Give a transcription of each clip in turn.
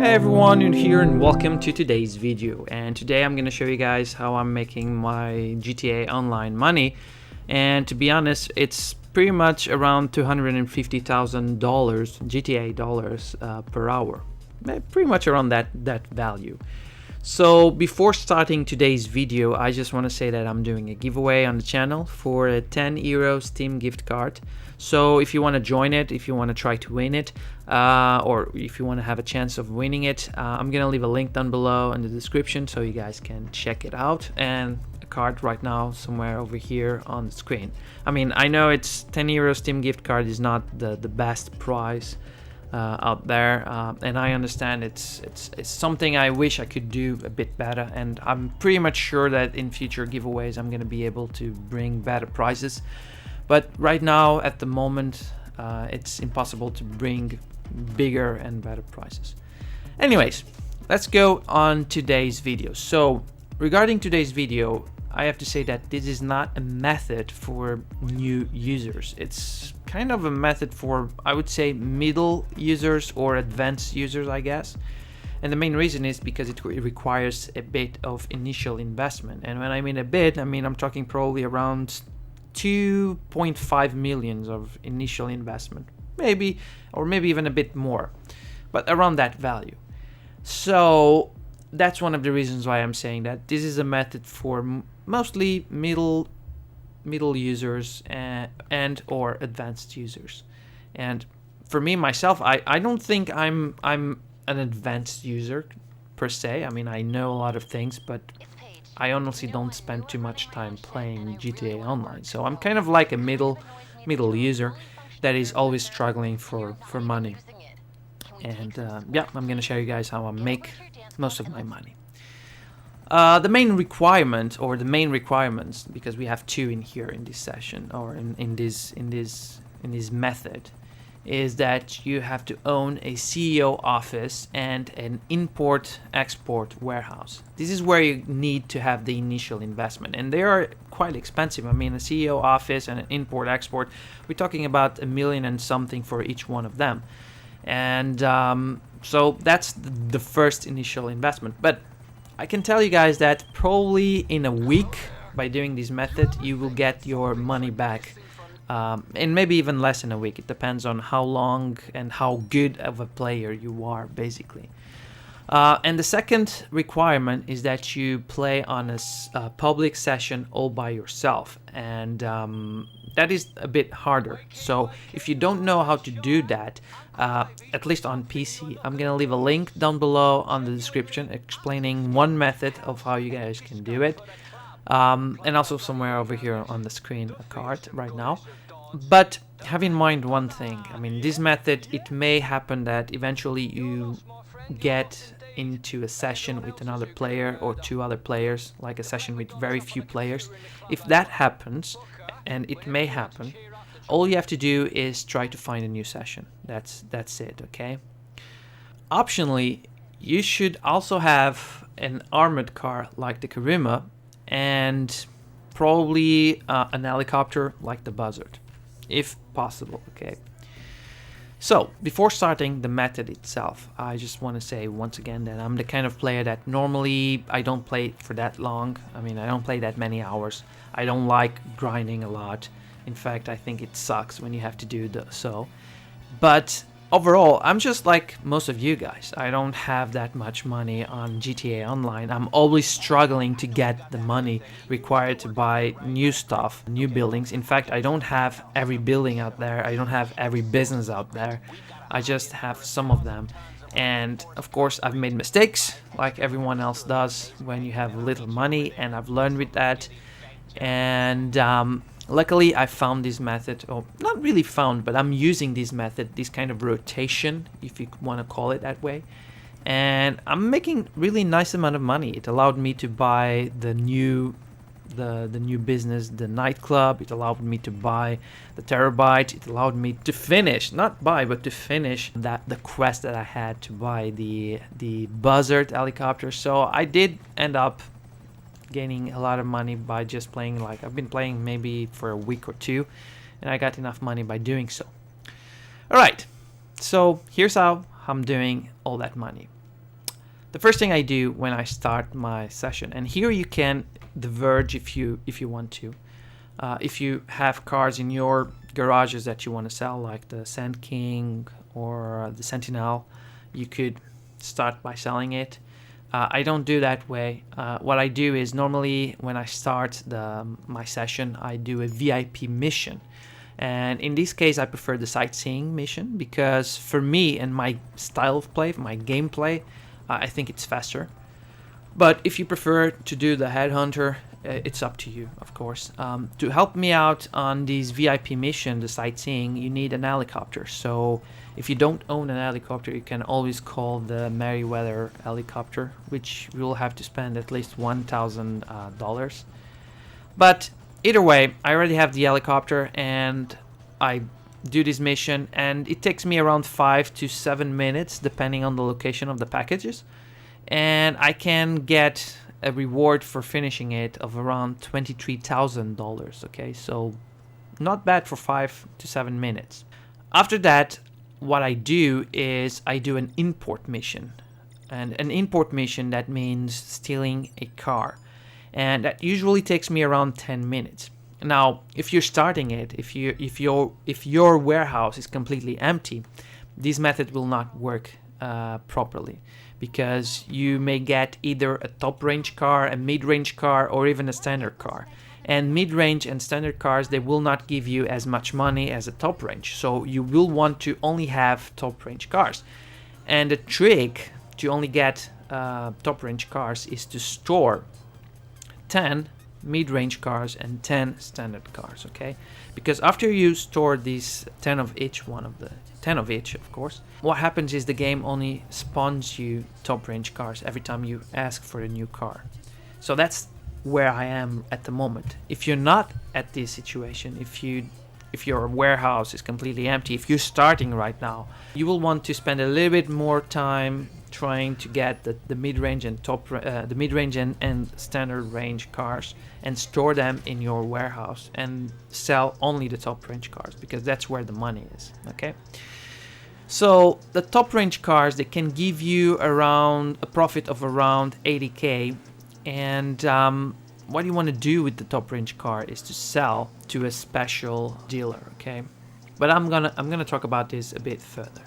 Hey everyone, you're here and welcome to today's video. And today I'm going to show you guys how I'm making my GTA Online money. And to be honest, it's pretty much around $250,000 GTA dollars per hour. Pretty much around that value. So before starting today's video, I just want to say that I'm doing a giveaway on the channel for a 10 euro Steam gift card. So if you want to join it, if you want to try to win it, or if you want to have a chance of winning it, I'm going to leave a link down below in the description so you guys can check it out. And a card right now somewhere over here on the screen. I mean, I know it's 10 euro Steam gift card is not the best price out there, and I understand it's something I wish I could do a bit better, and I'm pretty much sure that in future giveaways I'm going to be able to bring better prizes, but right now at the moment it's impossible to bring bigger and better prizes. Anyways, let's go on today's video. So regarding today's video, I have to say that this is not a method for new users. It's kind of a method for, I would say, middle users or advanced users, I guess. And the main reason is because it requires a bit of initial investment. And when I mean a bit, I mean I'm talking probably around 2.5 million of initial investment. Maybe, or maybe even a bit more, but around that value. So that's one of the reasons why I'm saying that this is a method for mostly middle users and or advanced users. And for me myself, I don't think I'm an advanced user per se. I mean, I know a lot of things, but I honestly don't spend too much time playing GTA Online. So I'm kind of like a middle user that is always struggling for money. And yeah, I'm gonna show you guys how I make most of my money. The main requirement, or the main requirements, because we have two in here in this session, or in this method, is that you have to own a CEO office and an import-export warehouse. This is where you need to have the initial investment, and they are quite expensive. I mean, a CEO office and an import-export, we're talking about $1 million and something for each one of them. And so that's the first initial investment. But I can tell you guys that probably in a week, by doing this method, you will get your money back, and maybe even less in a week. It depends on how long and how good of a player you are, basically. And the second requirement is that you play on a public session all by yourself, and that is a bit harder. So if you don't know how to do that, at least on PC, I'm gonna leave a link down below on the description explaining one method of how you guys can do it, and also somewhere over here on the screen a card right now. But have in mind one thing. I mean, this method, it may happen that eventually you get into a session with another player or two other players, like a session with very few players. If that happens, and it may happen, all you have to do is try to find a new session. That's it, okay? Optionally, you should also have an armored car like the Kuruma, and probably an helicopter like the Buzzard, if possible, okay? So, before starting the method itself, I just want to say once again that I'm the kind of player that normally I don't play for that long. I mean, I don't play that many hours. I don't like grinding a lot. In fact, I think it sucks when you have to do so. But overall, I'm just like most of you guys. I don't have that much money on GTA Online. I'm always struggling to get the money required to buy new stuff, new buildings. In fact, I don't have every building out there. I don't have every business out there. I just have some of them. And of course, I've made mistakes like everyone else does when you have little money, and I've learned with that. And luckily, I found this method, or not really found, but I'm using this method, this kind of rotation, if you want to call it that way. And I'm making really nice amount of money. It allowed me to buy the new business, the nightclub. It allowed me to buy the Terabyte. It allowed me to finish, not buy, but to finish the quest that I had to buy the Buzzard helicopter. So I did end up gaining a lot of money by just playing. Like, I've been playing maybe for a week or two, and I got enough money by doing so. Alright, so here's how I'm doing all that money. the first thing I do when I start my session, and here you can diverge if you want to. If you have cars in your garages that you want to sell, like the Sand King or the Sentinel, you could start by selling it. I don't do that way. What I do is normally when I start my session, I do a VIP mission. And in this case, I prefer the sightseeing mission because for me and my style of play, my gameplay, I think it's faster. But if you prefer to do the headhunter, it's up to you, of course. To help me out on this VIP mission, the sightseeing, you need an helicopter. So if you don't own an helicopter, you can always call the Merryweather helicopter, which you will have to spend at least $1,000. But either way, I already have the helicopter and I do this mission, and it takes me around 5 to 7 minutes depending on the location of the packages, and I can get a reward for finishing it of around $23,000. Okay, so not bad for 5 to 7 minutes. After that, what I do is I do an import mission, and an import mission, that means stealing a car, and that usually takes me around 10 minutes. Now, if you're starting it, if your warehouse is completely empty, this method will not work properly, because you may get either a top range car, a mid-range car, or even a standard car. And mid-range and standard cars, they will not give you as much money as a top range, so you will want to only have top range cars. And the trick to only get top range cars is to store 10 mid-range cars and 10 standard cars, okay? Because after you store these 10 of each, 10 of each, of course, what happens is the game only spawns you top range cars every time you ask for a new car. So that's where I am at the moment. If you're not at this situation, if your warehouse is completely empty, if you're starting right now, you will want to spend a little bit more time trying to get the mid-range and the mid-range and standard range cars and store them in your warehouse and sell only the top range cars, because that's where the money is. Okay, so the top range cars, they can give you around a profit of around 80k, and what you want to do with the top range car is to sell to a special dealer. Okay, but I'm gonna talk about this a bit further.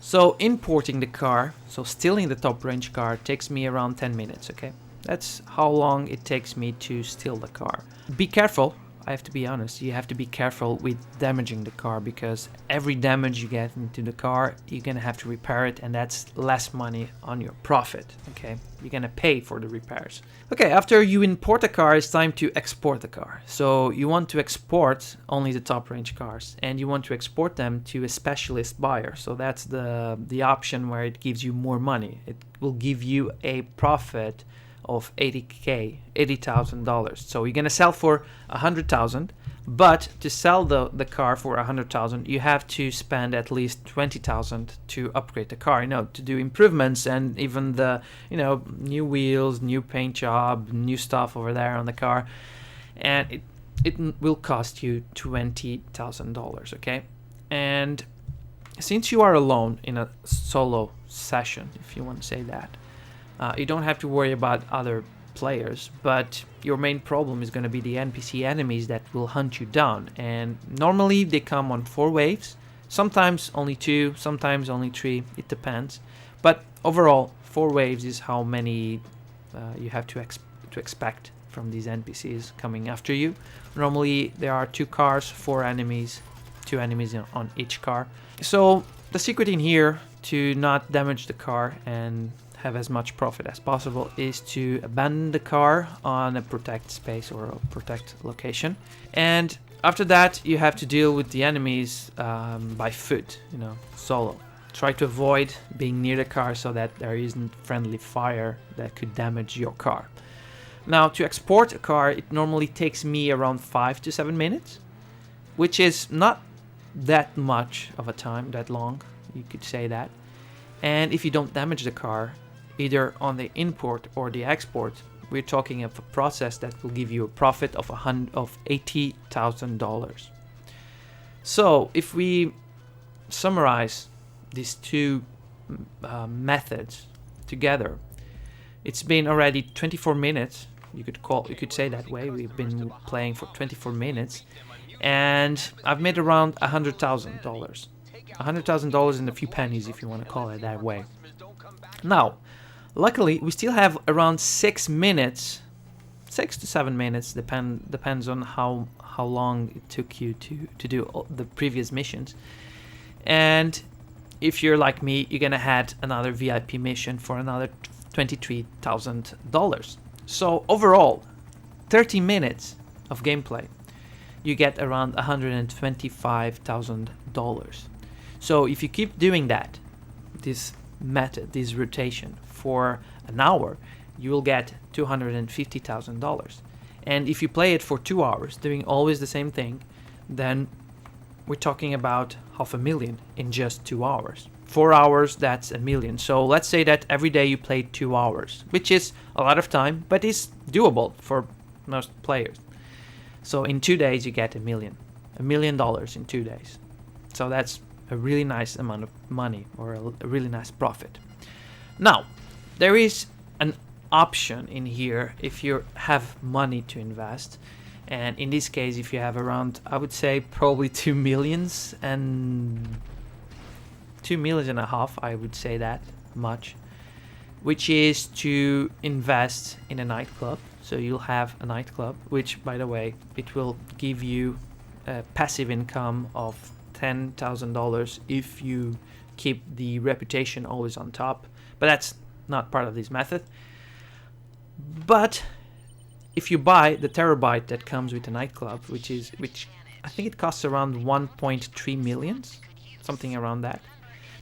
So importing the car, so stealing the top range car, takes me around 10 minutes, okay? That's how long it takes me to steal the car. Be careful, I have to be honest, you have to be careful with damaging the car, because every damage you get into the car, you're gonna have to repair it, and that's less money on your profit, okay? You're gonna pay for the repairs. Okay, after you import a car, it's time to export the car. So you want to export only the top range cars, and you want to export them to a specialist buyer. So that's the option where it gives you more money. It will give you a profit of $80,000. So you're gonna sell for 100,000, but to sell the car for 100,000, you have to spend at least 20,000 to upgrade the car, to do improvements, and even the new wheels, new paint job, new stuff over there on the car, and it will cost you $20,000. Okay, and since you are alone in a solo session, if you want to say that, you don't have to worry about other players, but your main problem is going to be the NPC enemies that will hunt you down, and normally they come on 4 waves, sometimes only 2, sometimes only 3, it depends, but overall 4 waves is how many you have to expect from these NPCs coming after you. Normally there are 2 cars, 4 enemies, 2 enemies on each car. So the secret in here to not damage the car and have as much profit as possible is to abandon the car on a protect space or a protect location, and after that you have to deal with the enemies by foot, solo. Try to avoid being near the car so that there isn't friendly fire that could damage your car. Now, to export a car, it normally takes me around 5 to 7 minutes, which is not that much of a time, that long, you could say that. And if you don't damage the car, either on the import or the export, we're talking of a process that will give you a profit of $80,000. So if we summarize these 2 methods together, It's been already 24 minutes. You could say that way. We've been playing for 24 minutes, and I've made around $100,000. $100,000 and a few pennies, if you want to call it that way. Now, luckily, we still have around 6 minutes, 6 to 7 minutes, depends on how long it took you to do all the previous missions. And if you're like me, you're gonna add another VIP mission for another $23,000. So overall, 30 minutes of gameplay, you get around $125,000. So if you keep doing that, this method, this rotation for an hour, you will get $250,000. And if you play it for 2 hours, doing always the same thing, then we're talking about $500,000 in just 2 hours. 4 hours, that's $1 million. So let's say that every day you play 2 hours, which is a lot of time, but is doable for most players. So in 2 days, you get $1 million. $1 million in 2 days. So that's a really nice amount of money, or a really nice profit. Now, there is an option in here if you have money to invest. And in this case, if you have around, I would say probably 2 millions and 2.5 million, I would say that much, which is to invest in a nightclub. So you'll have a nightclub, which, by the way, it will give you a passive income of $10,000 if you keep the reputation always on top. But that's not part of this method. But if you buy the terabyte that comes with the nightclub, which I think it costs around 1.3 million, something around that,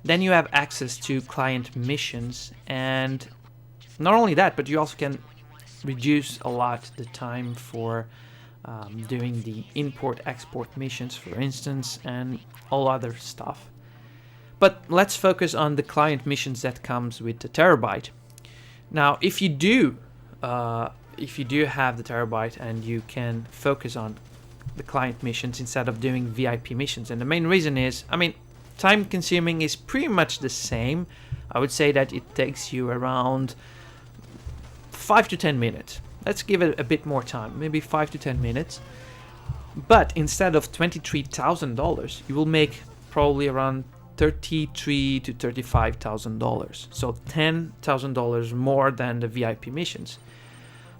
then you have access to client missions. And not only that, but you also can reduce a lot the time for doing the import-export missions, for instance, and all other stuff. But let's focus on the client missions that comes with the terabyte. Now, if you do have the terabyte and you can focus on the client missions instead of doing VIP missions, and the main reason is, I mean, time consuming is pretty much the same. I would say that it takes you around 5 to 10 minutes. Let's give it a bit more time, maybe 5 to 10 minutes. But instead of $23,000, you will make probably around $33,000 to $35,000. So $10,000 more than the VIP missions.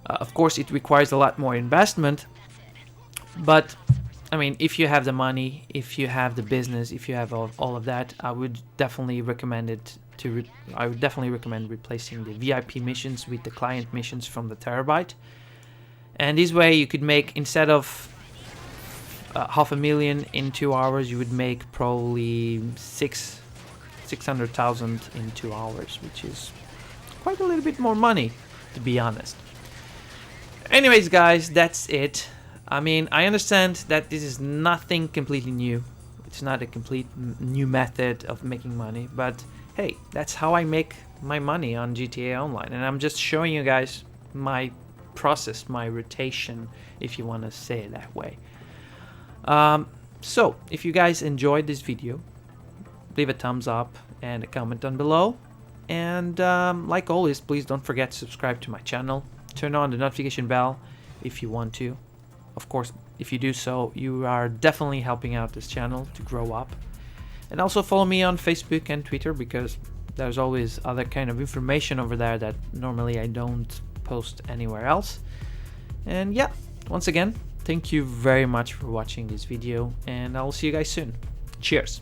Of course, it requires a lot more investment. But I mean, if you have the money, if you have the business, if you have all of that, I would definitely recommend it. I would definitely recommend replacing the VIP missions with the client missions from the terabyte. And this way you could make, instead of $500,000 in 2 hours, you would make probably 600,000 in 2 hours, which is quite a little bit more money, to be honest. Anyways, guys, that's it. I mean, I understand that this is nothing completely new. It's not a complete new method of making money, but hey, that's how I make my money on GTA Online. And I'm just showing you guys my process, my rotation, if you want to say it that way. So, if you guys enjoyed this video, leave a thumbs up and a comment down below. And like always, please don't forget to subscribe to my channel. Turn on the notification bell if you want to. Of course, if you do so, you are definitely helping out this channel to grow up. And also follow me on Facebook and Twitter, because there's always other kind of information over there that normally I don't post anywhere else. And yeah, once again, thank you very much for watching this video, and I'll see you guys soon. Cheers!